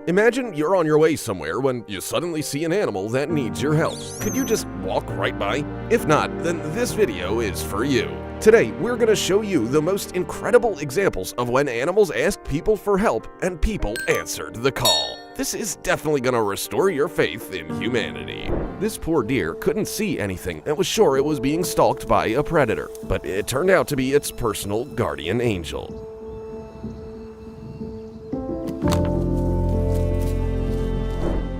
Imagine you're on your way somewhere when you suddenly see an animal that needs your help. Could you just walk right by? If not, then this video is for you. Today, we're going to show you the most incredible examples of when animals asked people for help and people answered the call. This is definitely going to restore your faith in humanity. This poor deer couldn't see anything and was sure it was being stalked by a predator, but it turned out to be its personal guardian angel.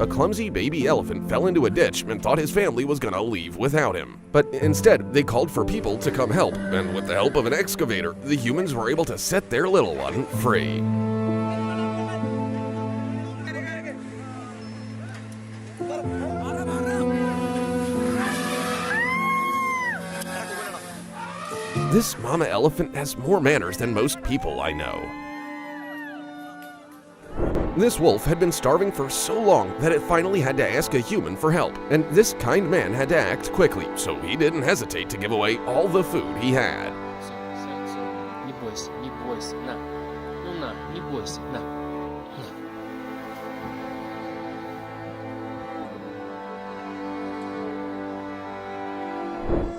A clumsy baby elephant fell into a ditch and thought his family was gonna leave without him. But instead, they called for people to come help, and with the help of an excavator, the humans were able to set their little one free. This mama elephant has more manners than most people I know. This wolf had been starving for so long that it finally had to ask a human for help, and this kind man had to act quickly, so he didn't hesitate to give away all the food he had. Не бойся, не бойся, на. Ну на, не бойся, на.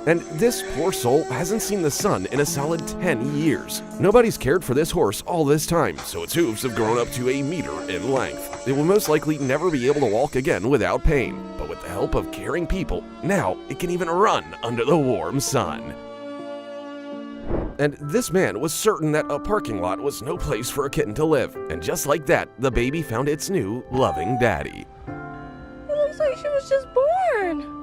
And this poor soul hasn't seen the sun in a solid 10 years. Nobody's cared for this horse all this time, so its hooves have grown up to a meter in length. It will most likely never be able to walk again without pain, but with the help of caring people, now it can even run under the warm sun. And this man was certain that a parking lot was no place for a kitten to live, and just like that, the baby found its new, loving daddy. It looks like she was just born.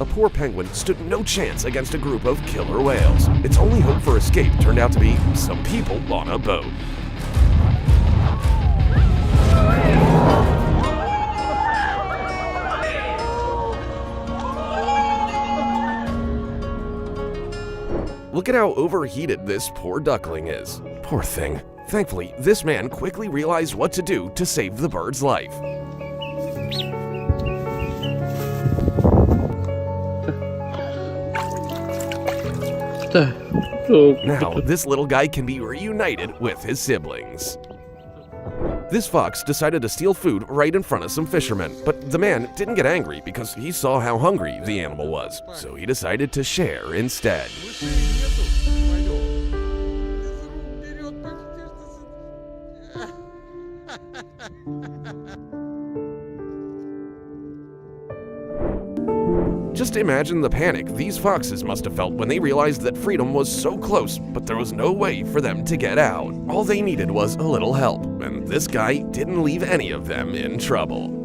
A poor penguin stood no chance against a group of killer whales. Its only hope for escape turned out to be some people on a boat. Look at how overheated this poor duckling is. Poor thing. Thankfully, this man quickly realized what to do to save the bird's life. Now, this little guy can be reunited with his siblings. This fox decided to steal food right in front of some fishermen, but the man didn't get angry because he saw how hungry the animal was, so he decided to share instead. Just imagine the panic these foxes must have felt when they realized that freedom was so close, but there was no way for them to get out. All they needed was a little help, and this guy didn't leave any of them in trouble.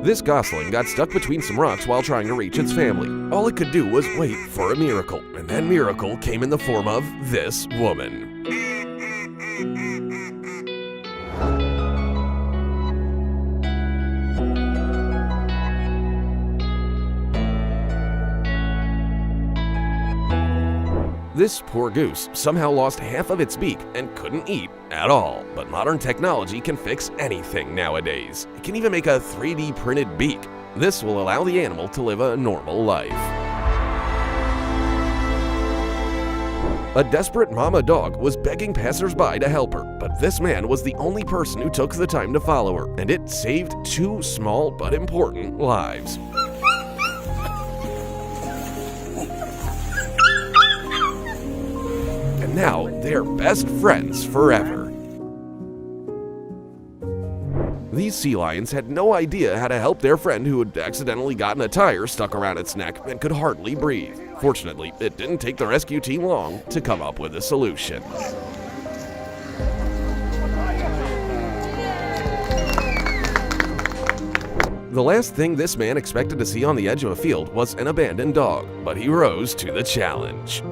This gosling got stuck between some rocks while trying to reach its family. All it could do was wait for a miracle, and that miracle came in the form of this woman. This poor goose somehow lost half of its beak and couldn't eat at all. But modern technology can fix anything nowadays. It can even make a 3D printed beak. This will allow the animal to live a normal life. A desperate mama dog was begging passersby to help her, but this man was the only person who took the time to follow her, and it saved 2 small but important lives. Now they're best friends forever. These sea lions had no idea how to help their friend who had accidentally gotten a tire stuck around its neck and could hardly breathe. Fortunately, it didn't take the rescue team long to come up with a solution. The last thing this man expected to see on the edge of a field was an abandoned dog, but he rose to the challenge.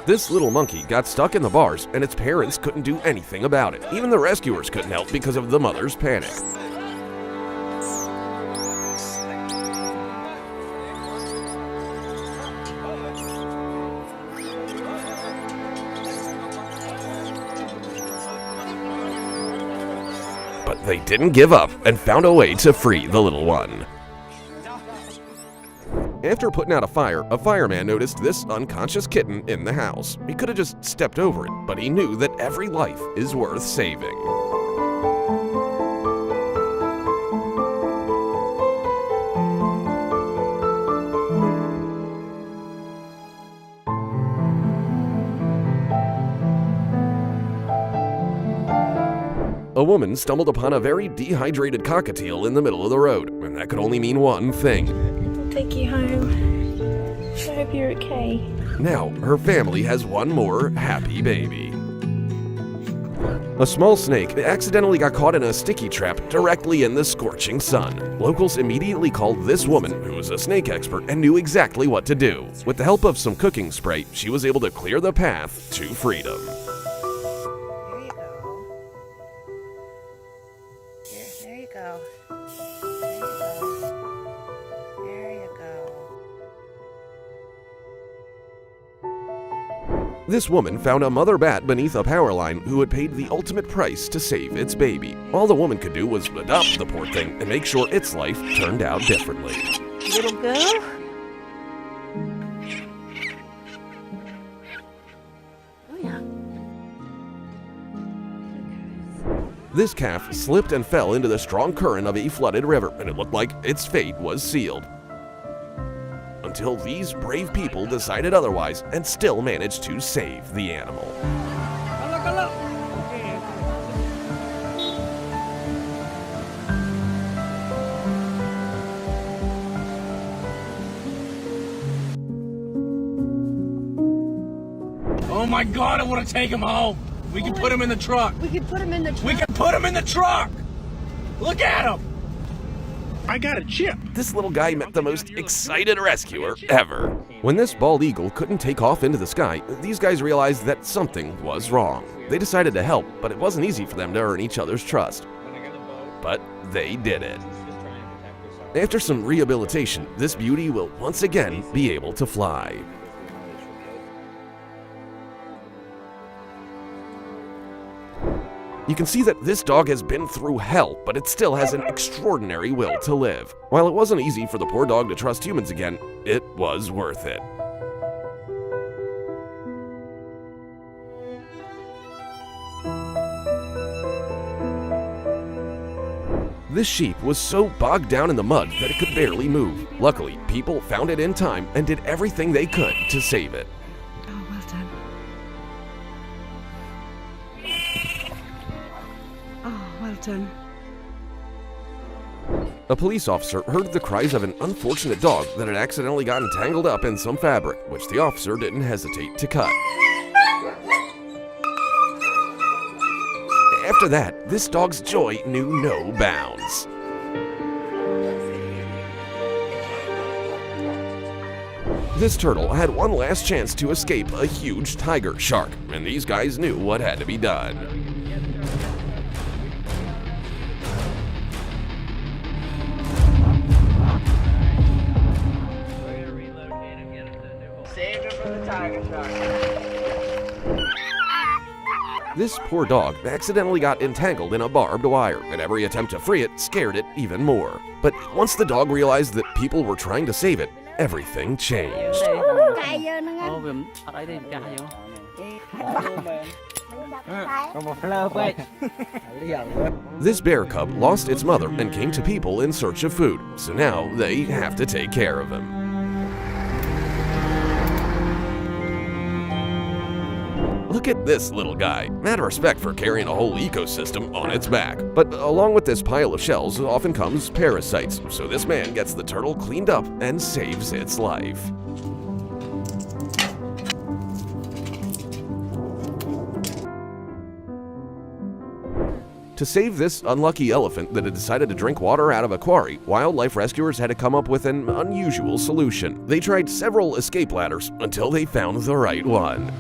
This little monkey got stuck in the bars, and its parents couldn't do anything about it. Even the rescuers couldn't help because of the mother's panic. But they didn't give up and found a way to free the little one. After putting out a fireman noticed this unconscious kitten in the house. He could have just stepped over it, but he knew that every life is worth saving. A woman stumbled upon a very dehydrated cockatiel in the middle of the road, and that could only mean one thing. I'll take you home. I hope you're okay. Now, her family has one more happy baby. A small snake accidentally got caught in a sticky trap directly in the scorching sun. Locals immediately called this woman, who was a snake expert and knew exactly what to do. With the help of some cooking spray, she was able to clear the path to freedom. There you go. There you go. This woman found a mother bat beneath a power line who had paid the ultimate price to save its baby. All the woman could do was adopt the poor thing and make sure its life turned out differently. Little girl. Oh yeah. This calf slipped and fell into the strong current of a flooded river, and it looked like its fate was sealed. Until these brave people decided otherwise and still managed to save the animal. Oh my God, I want to take him home. We can put him in the truck. We could put him in the truck. We can put him in the truck. Look at him. I got a chip. This little guy met the most excited rescuer ever. When this bald eagle couldn't take off into the sky, these guys realized that something was wrong. They decided to help, but it wasn't easy for them to earn each other's trust. But they did it. After some rehabilitation, this beauty will once again be able to fly. You can see that this dog has been through hell, but it still has an extraordinary will to live. While it wasn't easy for the poor dog to trust humans again, it was worth it. This sheep was so bogged down in the mud that it could barely move. Luckily, people found it in time and did everything they could to save it. Oh, well done. Oh, well done. A police officer heard the cries of an unfortunate dog that had accidentally gotten tangled up in some fabric, which the officer didn't hesitate to cut. After that, this dog's joy knew no bounds. This turtle had one last chance to escape a huge tiger shark, and these guys knew what had to be done. Saved him from the tiger shark. This poor dog accidentally got entangled in a barbed wire, and every attempt to free it scared it even more. But once the dog realized that people were trying to save it, everything changed. This bear cub lost its mother and came to people in search of food, so now they have to take care of him. Look at this little guy. Mad respect for carrying a whole ecosystem on its back. But along with this pile of shells often comes parasites, so this man gets the turtle cleaned up and saves its life. To save this unlucky elephant that had decided to drink water out of a quarry, wildlife rescuers had to come up with an unusual solution. They tried several escape ladders until they found the right one.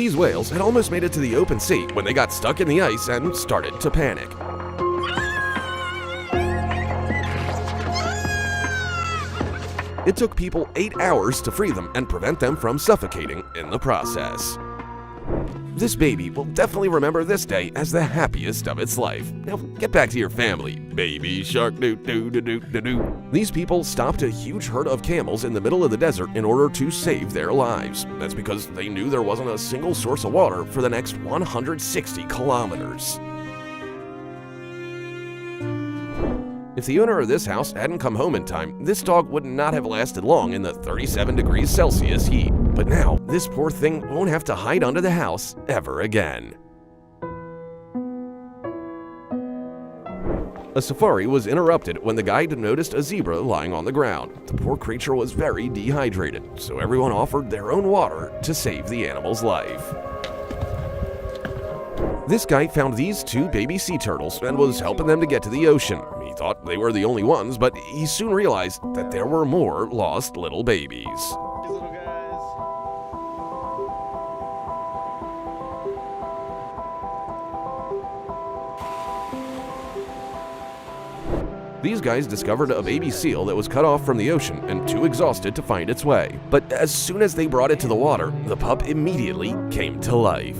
These whales had almost made it to the open sea when they got stuck in the ice and started to panic. It took people 8 hours to free them and prevent them from suffocating in the process. This baby will definitely remember this day as the happiest of its life. Now get back to your family, baby shark doo doo doo doo doo doo. These people stopped a huge herd of camels in the middle of the desert in order to save their lives. That's because they knew there wasn't a single source of water for the next 160 kilometers. If the owner of this house hadn't come home in time, this dog would not have lasted long in the 37 degrees Celsius heat. But now, this poor thing won't have to hide under the house ever again. A safari was interrupted when the guide noticed a zebra lying on the ground. The poor creature was very dehydrated, so everyone offered their own water to save the animal's life. This guy found these 2 baby sea turtles and was helping them to get to the ocean. He thought they were the only ones, but he soon realized that there were more lost little babies. These guys discovered a baby seal that was cut off from the ocean and too exhausted to find its way. But as soon as they brought it to the water, the pup immediately came to life.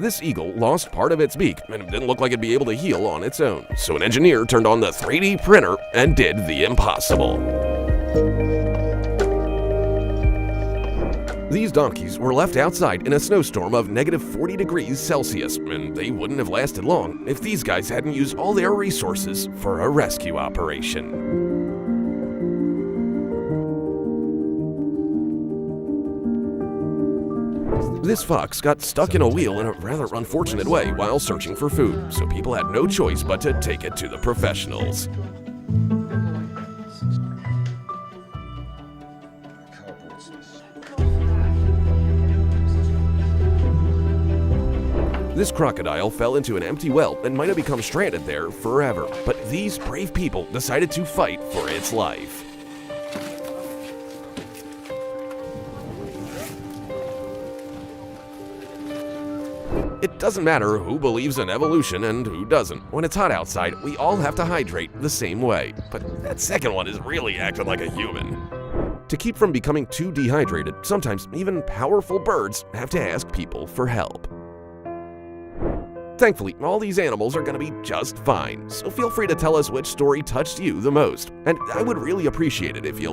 This eagle lost part of its beak and it didn't look like it'd be able to heal on its own. So an engineer turned on the 3D printer and did the impossible. These donkeys were left outside in a snowstorm of negative 40 degrees Celsius, and they wouldn't have lasted long if these guys hadn't used all their resources for a rescue operation. This fox got stuck in a wheel in a rather unfortunate way while searching for food, so people had no choice but to take it to the professionals. This crocodile fell into an empty well and might have become stranded there forever, but these brave people decided to fight for its life. It doesn't matter who believes in evolution and who doesn't. When it's hot outside, we all have to hydrate the same way. But that second one is really acting like a human. To keep from becoming too dehydrated, sometimes even powerful birds have to ask people for help. Thankfully, all these animals are going to be just fine, so feel free to tell us which story touched you the most. And I would really appreciate it if you'll